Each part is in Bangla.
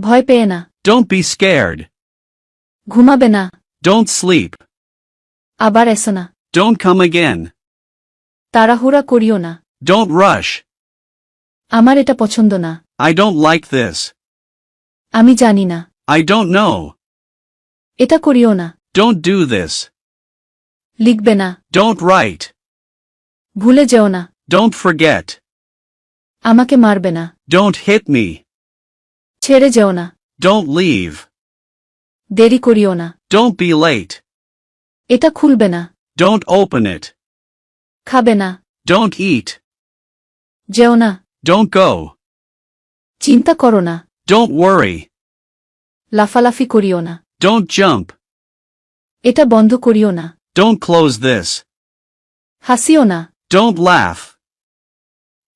ভয় পেয়ে না। Don't be scared. ঘুমাবে না। Don't sleep. আবার এসো না। Don't come again. তাড়াহুড়া করিও না। Don't rush. আমার এটা পছন্দ না। I don't like this. আমি জানি না। I don't know. এটা করিও না। Don't do this. লিখবে না। Don't write. ভুলে যেও না। Don't forget. আমাকে মারবে না। Don't hit me. ছেড়ে যেও না। Don't leave. দেরি করিও না। Don't be late. এটা খুলবে না। Don't open it. খাবে না। Don't eat. যেও না। Don't go. চিন্তা করো না। Don't worry. লাফালাফি করিও না। Don't jump. এটা বন্ধ করিও না। Don't close this. হাসিও না। Don't laugh.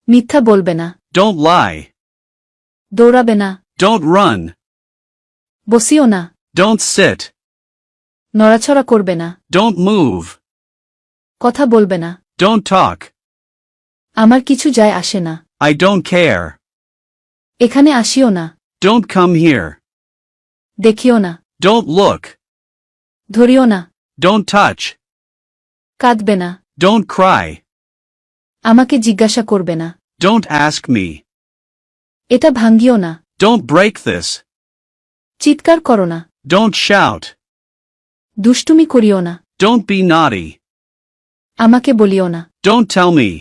মিথ্যা বলবে না। Don't lie. দৌড়াবে না। Don't run. বসিও না। Don't sit. নড়াছড়া করবে না। Don't move. কথা বলবে না। Don't talk. আমার কিছু যায় আসে না। I don't care. এখানে আসিও না। Don't come here. দেখিও না। Don't look. ধরিও না। Don't touch. কাঁদবে না। Don't cry. আমাকে জিজ্ঞাসা করবে না। Don't ask me. এটা ভাঙ্গিও না। Don't break this. চিৎকার করো না। Don't shout. দুষ্টুমি করিও না। Don't be naughty. আমাকে বলিও না। Don't tell me.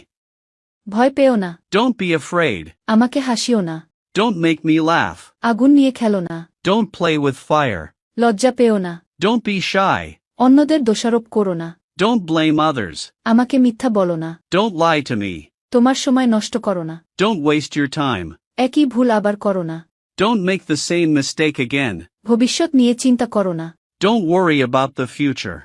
ভয় পেও না। Don't be afraid. আমাকে হাসিও না। Don't make me laugh. আগুন নিয়ে খেলো না। Don't play with fire. লজ্জা পেও না। Don't be shy. অন্যদের দোষারোপ করো না। Don't blame others. আমাকে মিথ্যা বলো না। Don't lie to me. তোমার সময় নষ্ট করো না। Don't waste your time. একই ভুল আবার করো না। Don't make the same mistake again. ভবিষ্যৎ নিয়ে চিন্তা করো না। Don't worry about the future.